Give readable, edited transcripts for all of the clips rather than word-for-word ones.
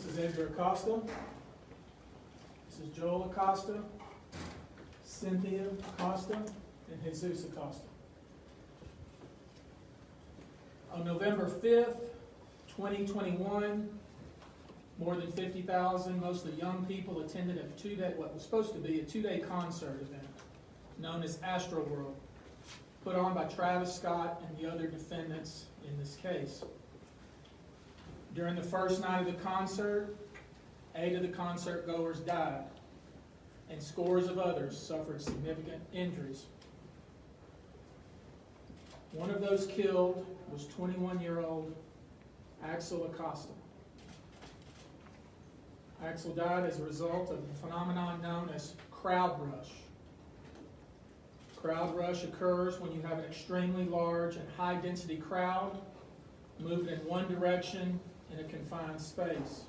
is Axel Acosta. This is Joel Acosta, Cynthia Acosta, and Jesus Acosta. On November 5th, 2021, more than 50,000, mostly young people, attended what was supposed to be a two-day concert event known as Astro World, put on by Travis Scott and the other defendants in this case. During the first night of the concert, 8 of the concert goers died, and scores of others suffered significant injuries. One of those killed was 21-year-old Axel Acosta. Axel died as a result of the phenomenon known as crowd rush. Crowd rush occurs when you have an extremely large and high-density crowd moving in one direction in a confined space.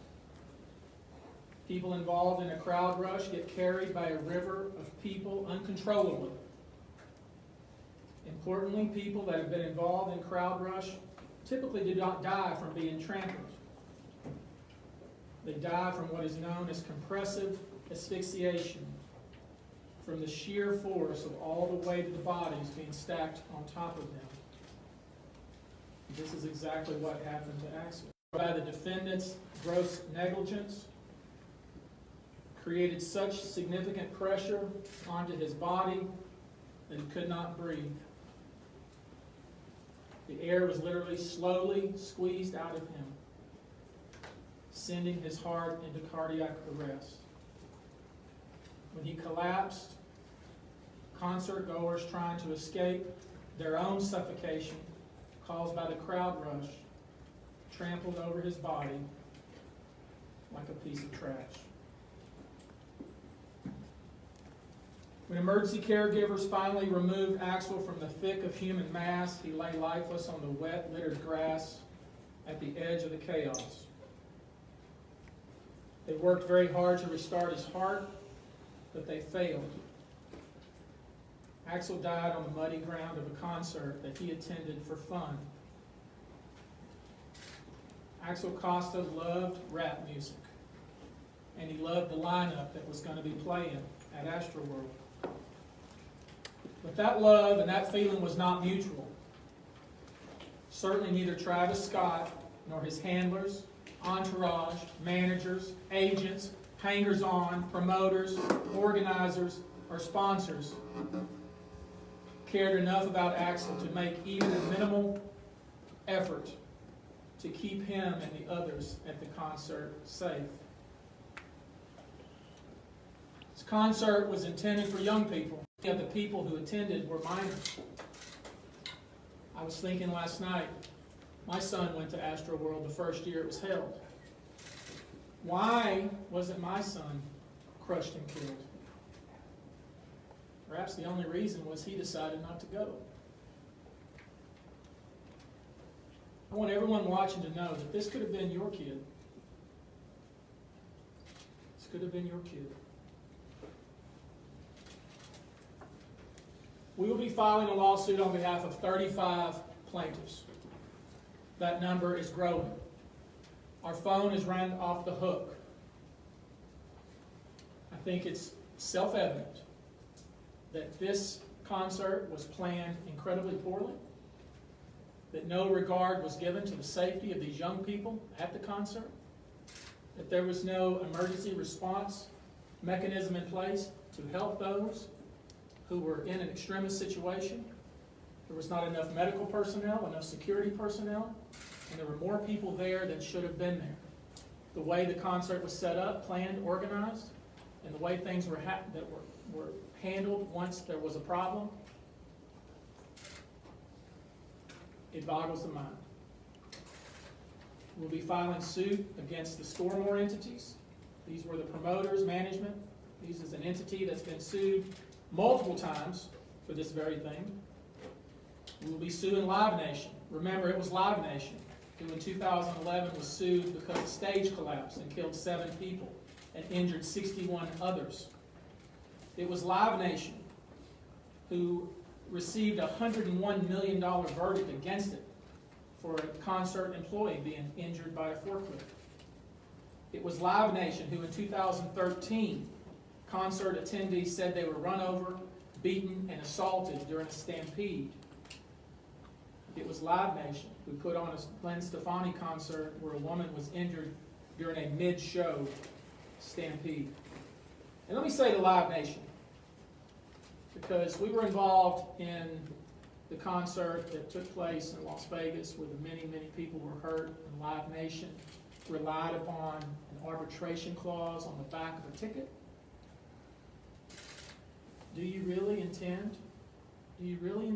People involved in a crowd rush get carried by a river of people uncontrollably. Importantly, people that have been involved in crowd rush typically do not die from being trampled. They die from what is known as compressive asphyxiation, from the sheer force of all the weight of the bodies being stacked on top of them. This is exactly what happened to Axel. By the defendant's gross negligence, created such significant pressure onto his body that he could not breathe. The air was literally slowly squeezed out of him, sending his heart into cardiac arrest. When he collapsed, concert goers trying to escape their own suffocation caused by the crowd rush trampled over his body like a piece of trash. When emergency caregivers finally removed Axel from the thick of human mass, he lay lifeless on the wet, littered grass at the edge of the chaos. They worked very hard to restart his heart, but they failed. Axel died on the muddy ground of a concert that he attended for fun. Axel Acosta loved rap music, and he loved the lineup that was going to be playing at Astro World. But that love and that feeling was not mutual. Certainly neither Travis Scott nor his handlers, entourage, managers, agents, hangers-on, promoters, organizers, or sponsors cared enough about Axel to make even a minimal effort to keep him and the others at the concert safe. This concert was intended for young people. The people who attended were minors. I was thinking last night, my son went to Astro World the first year it was held. Why wasn't my son crushed and killed? Perhaps the only reason was he decided not to go. I want everyone watching to know that this could have been your kid. This could have been your kid. We will be filing a lawsuit on behalf of 35 plaintiffs. That number is growing. Our phone is run off the hook. I think it's self-evident that this concert was planned incredibly poorly, that no regard was given to the safety of these young people at the concert, that there was no emergency response mechanism in place to help those who were in an extremist situation. There was not enough medical personnel, enough security personnel, and there were more people there than should have been there. The way the concert was set up, planned, organized, and the way things were handled once there was a problem, it boggles the mind. We'll be filing suit against the score more entities. These were the promoters, management. This is an entity that's been sued multiple times for this very thing. We will be suing Live Nation. Remember, it was Live Nation who in 2011 was sued because the stage collapsed and killed 7 people and injured 61 others. It was Live Nation who received a $101 million verdict against it for a concert employee being injured by a forklift. It was Live Nation who in 2013, concert attendees said they were run over, beaten, and assaulted during a stampede. It was Live Nation who put on a Gwen Stefani concert where a woman was injured during a mid-show stampede. And let me say to Live Nation, because we were involved in the concert that took place in Las Vegas where many, many people were hurt, and Live Nation relied upon an arbitration clause on the back of a ticket. Do you really intend? Do you really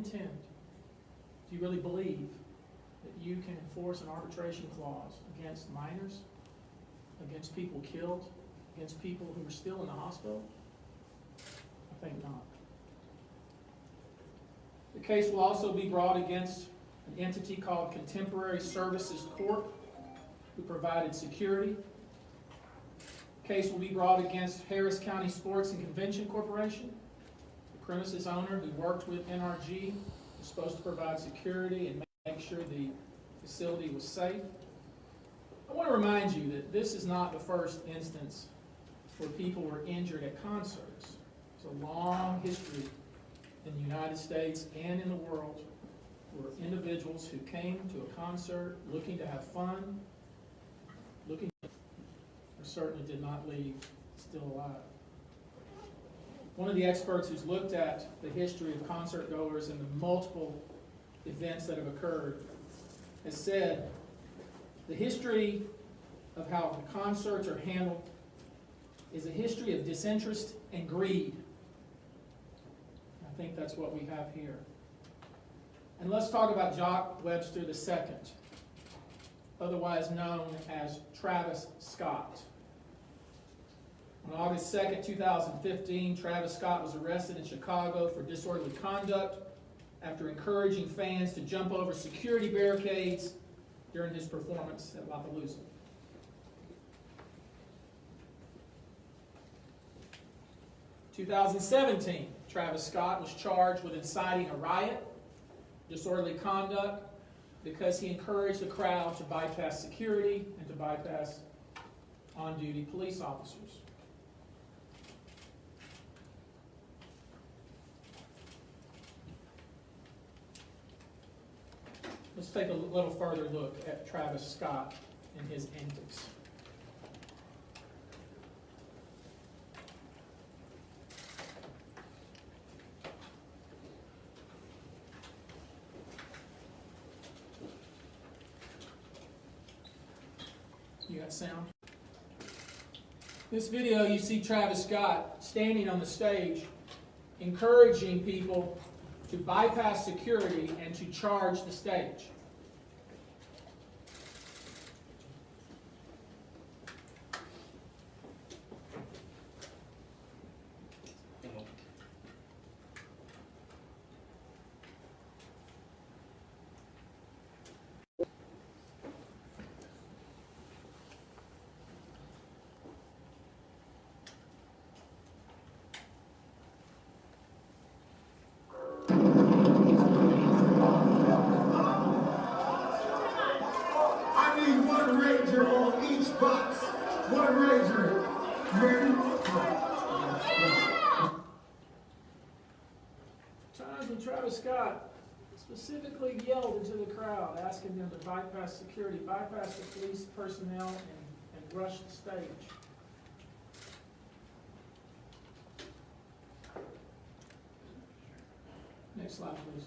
believe that you can enforce an arbitration clause against minors, against people killed, against people who are still in the hospital? I think not. The case will also be brought against an entity called Contemporary Services Corp., who provided security. The case will be brought against Harris County Sports and Convention Corporation, the premises owner who worked with NRG, was supposed to provide security and make sure the facility was safe. I want to remind you that this is not the first instance where people were injured at concerts. It's a long history in the United States and in the world where individuals who came to a concert looking to have fun, certainly did not leave still alive. One of the experts who's looked at the history of concert goers and the multiple events that have occurred has said the history of how the concerts are handled is a history of disinterest and greed. I think that's what we have here. And let's talk about Jock Webster II, otherwise known as Travis Scott. On August 2nd, 2015, Travis Scott was arrested in Chicago for disorderly conduct after encouraging fans to jump over security barricades during his performance at Lollapalooza. In 2017, Travis Scott was charged with inciting a riot, disorderly conduct, because he encouraged the crowd to bypass security and to bypass on-duty police officers. Let's take a little further look at Travis Scott and his antics. You got sound? This video, you see Travis Scott standing on the stage, encouraging people to bypass security and to charge the stage. On each box. One ranger. Ready? Times when Travis Scott specifically yelled into the crowd, asking them to bypass security, bypass the police personnel, and rush the stage. Next slide, please.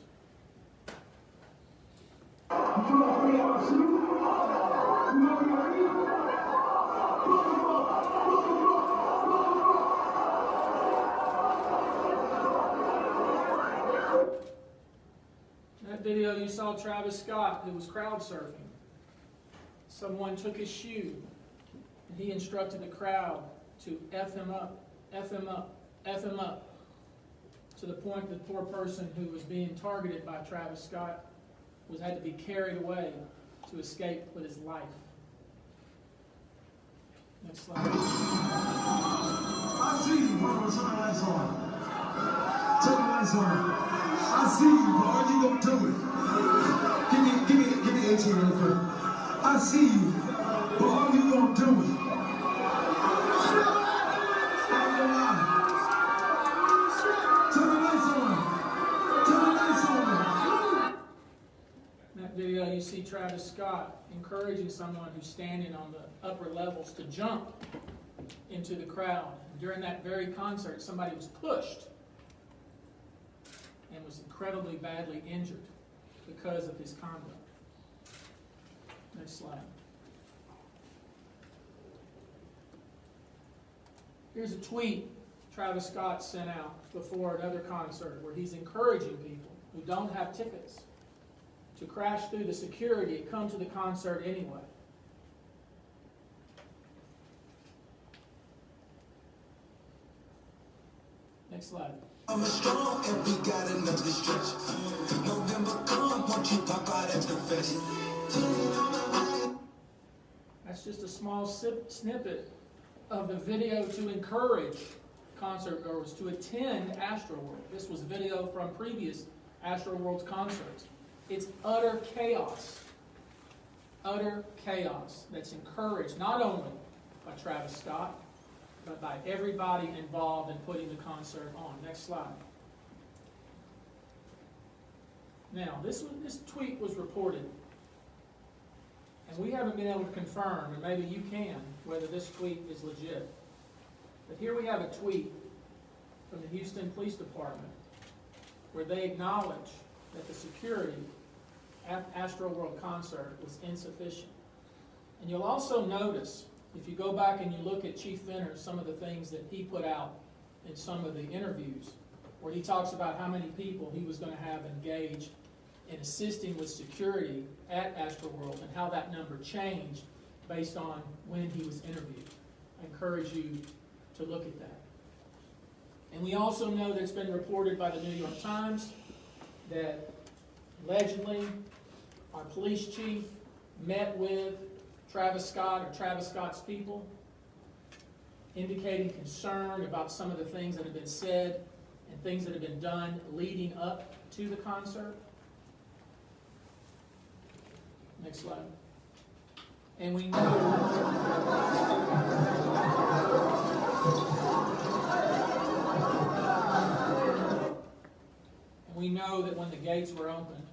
In that video, you saw Travis Scott, who was crowd surfing. Someone took his shoe, and he instructed the crowd to F him up, F him up, F him up, to the point that the poor person who was being targeted by Travis Scott had to be carried away to escape with his life. Next slide. I see you, bro. Turn the lights on. Turn the lights on. I see you, bro. You gonna do it. Give me 18 real quick. I see you, but all you gonna do it. encouraging someone who's standing on the upper levels to jump into the crowd. During that very concert, somebody was pushed and was incredibly badly injured because of his conduct. Next slide. Here's a tweet Travis Scott sent out before another concert where he's encouraging people who don't have tickets to crash through the security and come to the concert anyway. Next slide. I'm strong and we got another stretch. November come, won't you pop out at the fest? That's just a small snippet of the video to encourage concert goers to attend Astro World. This was video from previous Astro World concerts. It's utter chaos that's encouraged not only by Travis Scott, but by everybody involved in putting the concert on. Next slide. Now, this tweet was reported, and we haven't been able to confirm, and maybe you can, whether this tweet is legit. But here we have a tweet from the Houston Police Department where they acknowledge that the security at Astro World concert was insufficient. And you'll also notice, if you go back and you look at Chief Fenner, some of the things that he put out in some of the interviews, where he talks about how many people he was going to have engaged in assisting with security at Astro World and how that number changed based on when he was interviewed. I encourage you to look at that. And we also know that it's been reported by the New York Times that allegedly our police chief met with Travis Scott or Travis Scott's people, indicating concern about some of the things that have been said and things that have been done leading up to the concert. Next slide. And we know that when the gates were opened,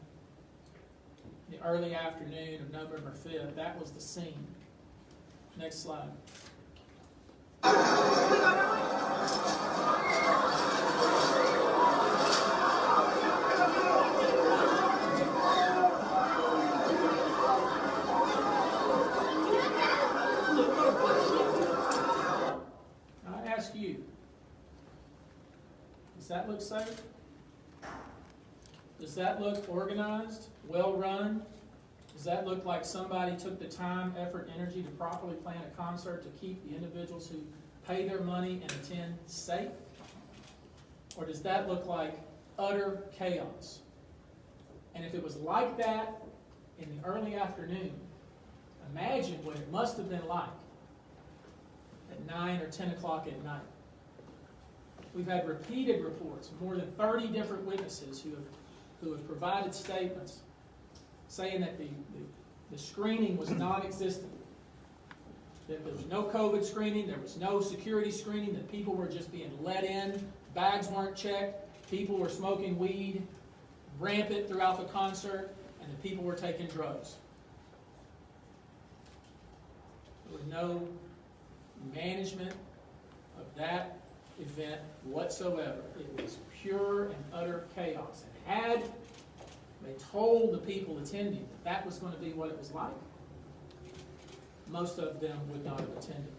the early afternoon of November 5th, that was the scene. Next slide. I ask you, does that look safe? Does that look organized, well run? Does that look like somebody took the time, effort, energy to properly plan a concert to keep the individuals who pay their money and attend safe? Or does that look like utter chaos? And if it was like that in the early afternoon, imagine what it must have been like at 9 or 10 o'clock at night. We've had repeated reports, more than 30 different witnesses who have provided statements saying that the screening was non-existent, that there was no COVID screening, there was no security screening, that people were just being let in, bags weren't checked, people were smoking weed rampant throughout the concert, and the people were taking drugs. There was no management of that event whatsoever. It was pure and utter chaos. And had they told the people attending that that was going to be what it was like, most of them would not have attended.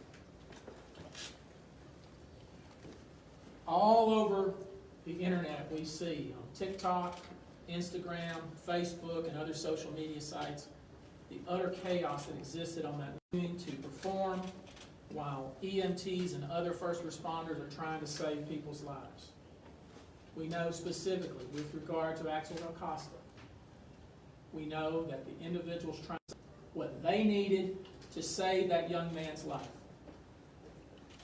All over the internet we see, on TikTok, Instagram, Facebook, and other social media sites, the utter chaos that existed on that evening to perform while EMTs and other first responders are trying to save people's lives. We know specifically with regard to Axel Acosta, we know that the individuals trying to what they needed to save that young man's life.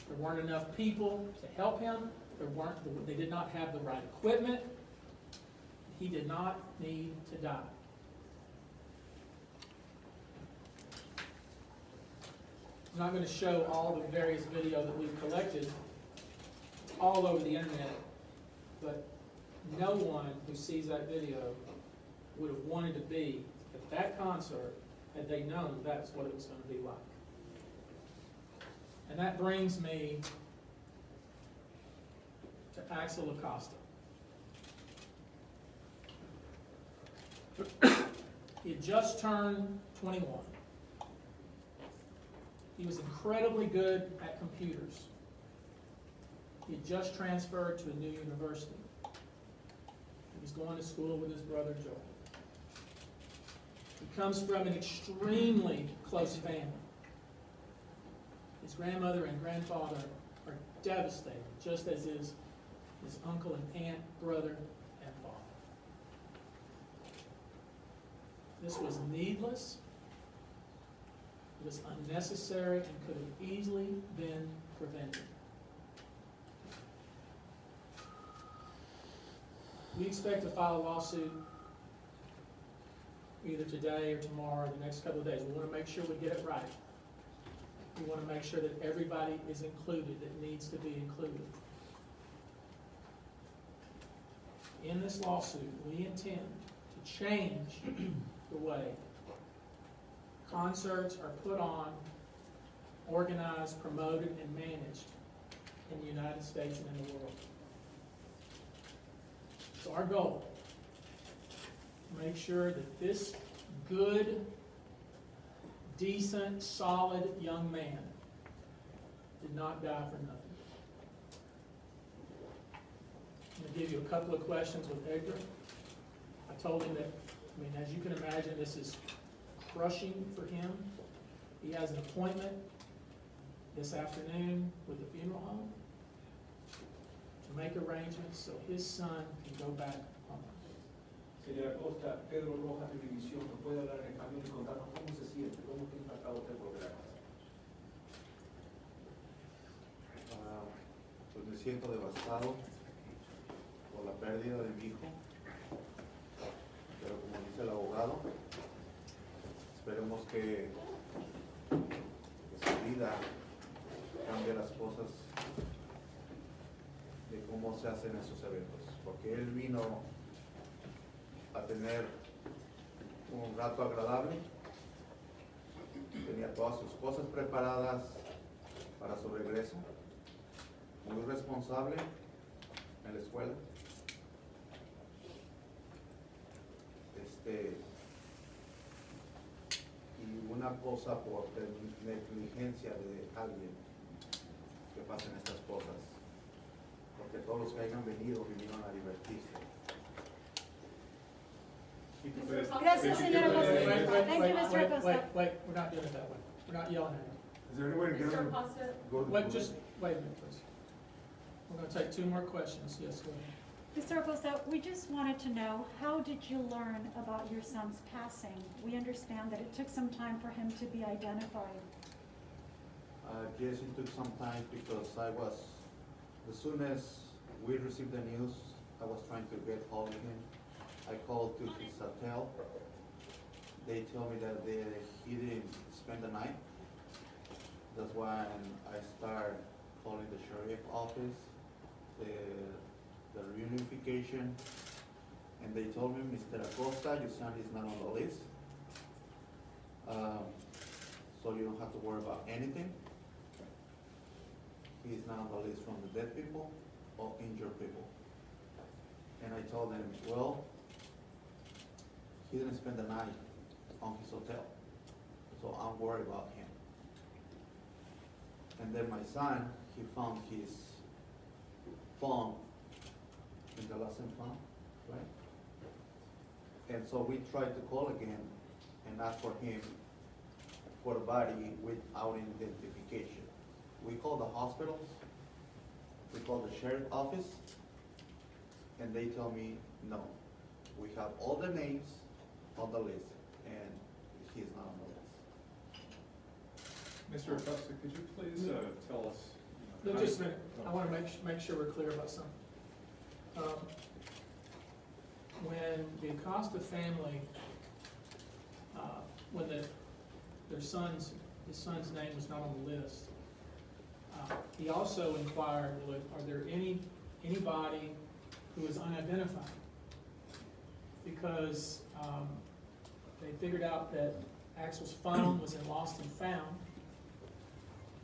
There weren't enough people to help him. They did not have the right equipment. He did not need to die. I'm not going to show all the various video that we've collected all over the internet, but no one who sees that video would have wanted to be at that concert had they known that's what it was going to be like. And that brings me to Axel Acosta. He had just turned 21. He was incredibly good at computers. He had just transferred to a new university. He was going to school with his brother Joel. He comes from an extremely close family. His grandmother and grandfather are devastated, just as is his uncle and aunt, brother, and father. This was needless, it was unnecessary, and could have easily been prevented. We expect to file a lawsuit either today or tomorrow or the next couple of days. We want to make sure we get it right. We want to make sure that everybody is included that needs to be included. In this lawsuit, we intend to change the way concerts are put on, organized, promoted, and managed in the United States and in the world. So our goal, make sure that this good, decent, solid young man did not die for nothing. I'm going to give you a couple of questions with Edgar. I told him that, as you can imagine, this is crushing for him. He has an appointment this afternoon with the funeral home to make arrangements so his son can go back home. Señora Acosta, Pedro Rojas de División, ¿nos puede hablar en español y contarnos cómo se siente, cómo está impactado usted por ver a casa? Pues me siento devastado por la pérdida de mi hijo, pero como dice el abogado, esperemos que su vida cambie las cosas de cómo se hacen esos eventos, porque él vino a tener un rato agradable, tenía todas sus cosas preparadas para su regreso, muy responsable en la escuela. Y una cosa por negligencia de alguien que pasen estas cosas, porque todos los que hayan venido vinieron a divertirse. Gracias, señora Acosta. Thank you, Mr. Acosta. Wait, we're not doing it that way. We're not yelling at him. Is there any way to get him? Wait, just wait a minute, please. We're going to take two more questions. Yes, go ahead. Mr. Acosta, we just wanted to know, how did you learn about your son's passing? We understand that it took some time for him to be identified. Yes, it took some time because as soon as we received the news, I was trying to get hold of him. I called to his hotel. They told me that he didn't spend the night. That's why I started calling the sheriff office, the reunification, and they told me, Mr. Acosta, your son is not on the list, so you don't have to worry about anything. He is not on the list from the dead people or injured people. And I told them, well, he didn't spend the night on his hotel, so I'm worried about him. And then my son, he found his phone in the lesson plan, right? And so we tried to call again and ask for him for a body without identification. We called the hospitals, we called the sheriff's office, and they tell me, no, we have all the names on the list, and he's not on the list. Mr. Acosta, could you please tell us? No, just a minute. I want to make sure we're clear about something. When the Acosta family, when his son's name was not on the list, he also inquired, are there anybody who is unidentified? Because they figured out that Axel's phone was in lost and found.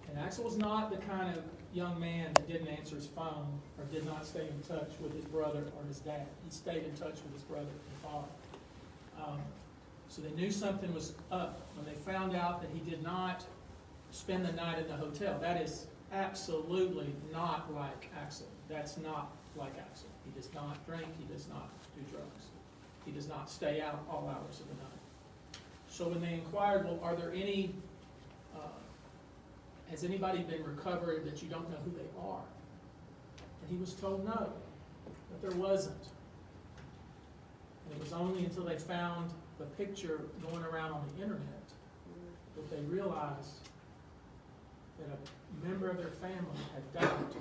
And Axel was not the kind of young man that didn't answer his phone or did not stay in touch with his brother or his dad. He stayed in touch with his brother and father. So they knew something was up when they found out that he did not spend the night at the hotel. That is absolutely not like Axel. That's not like Axel. He does not drink, he does not do drugs. He does not stay out all hours of the night. So when they inquired, well, are there any, has anybody been recovered that you don't know who they are? And he was told no, that there wasn't. And it was only until they found the picture going around on the internet that they realized that a member of their family had died.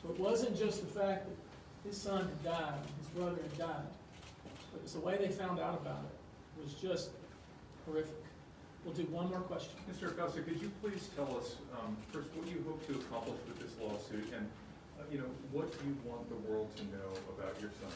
So it wasn't just the fact that his son had died, his brother had died, but it was the way they found out about it. It was just horrific. We'll do one more question. Mr. Acosta, could you please tell us, first, what you hope to accomplish with this lawsuit, and, what do you want the world to know about your son?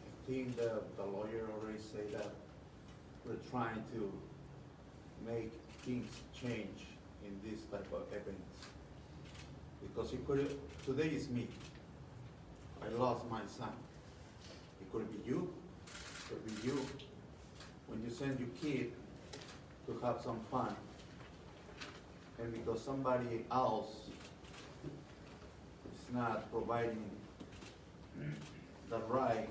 I think the lawyer already said that we're trying to make things change in this type of events. Because it could, today is me. I lost my son. It could be you, it could be you. When you send your kid to have some fun, and because somebody else is not providing the right,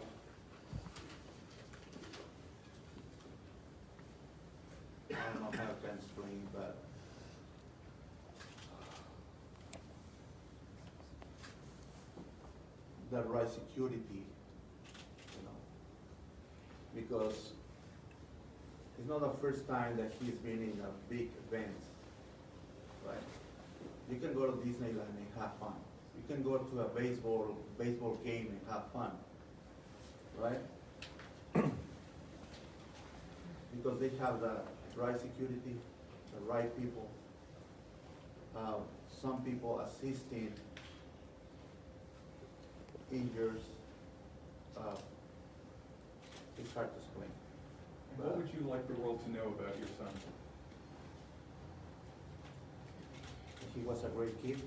I don't know how to explain, but the right security, because it's not the first time that he's been in a big event, right? You can go to Disneyland and have fun. You can go to a baseball game and have fun, right? Because they have the right security, the right people. Some people assisting injured. It's hard to explain. And what would you like the world to know about your son? He was a great kid,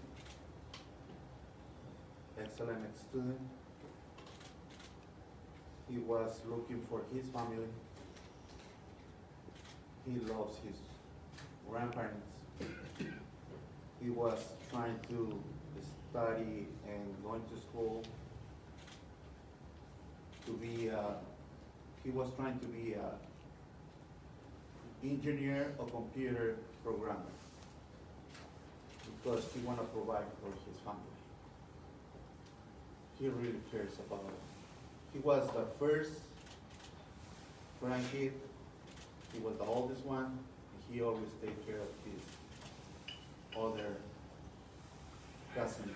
excellent student. He was looking for his family. He loves his grandparents. He was trying to study and going to school to be, he was trying to be an engineer or computer programmer because he want to provide for his family. He really cares about it. He was the first grandkid. He was the oldest one, and he always take care of his other cousins.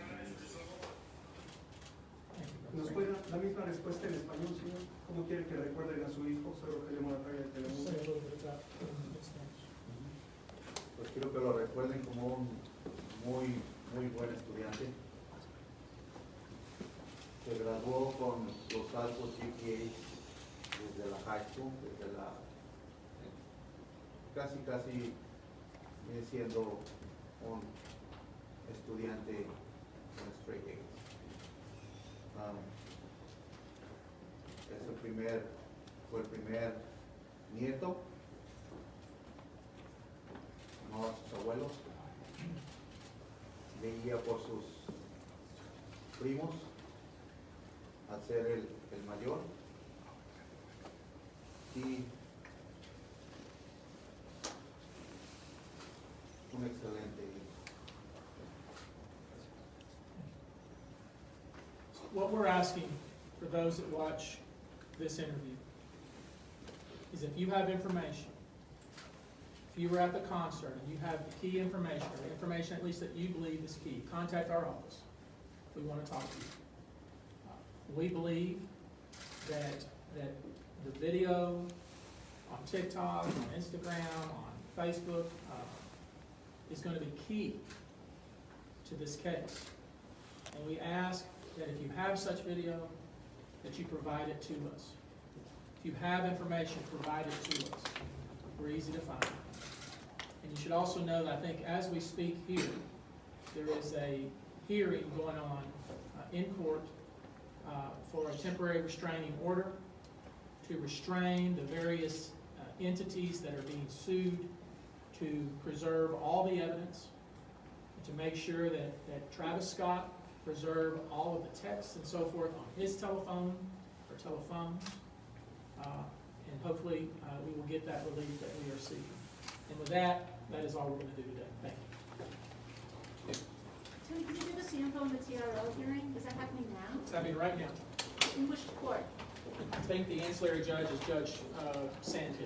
¿Nos puede dar la misma respuesta en español, señor? ¿Cómo quiere que recuerden a su hijo? Soy Rogelio Morataya de Say a Telemundo. little bit about this next. Pues quiero que lo recuerden como un muy buen estudiante. Se graduó con los altos GPA desde la high school, desde la casi viene siendo un estudiante con straight A's. Fue el primer nieto, no a sus abuelos. Veía por sus primos al ser el mayor y un excelente hijo. What we're asking for those that watch this interview is if you have information, if you were at the concert and you have key information, or information at least that you believe is key, contact our office. We want to talk to you. We believe that the video on TikTok, on Instagram, on Facebook, is going to be key to this case. And we ask that if you have such video, that you provide it to us. If you have information, provide it to us. We're easy to find. And you should also know that I think as we speak here, there is a hearing going on in court for a temporary restraining order to restrain the various entities that are being sued, to preserve all the evidence, to make sure that Travis Scott preserve all of the texts and so forth on his telephone or telephones. And hopefully we will get that relief that we are seeking. And with that, that is all we're going to do today. Thank you. Tony, could you give us the info on the TRO hearing? Is that happening now? It's happening right now. In which court? I think the ancillary judge is Judge Sandhill.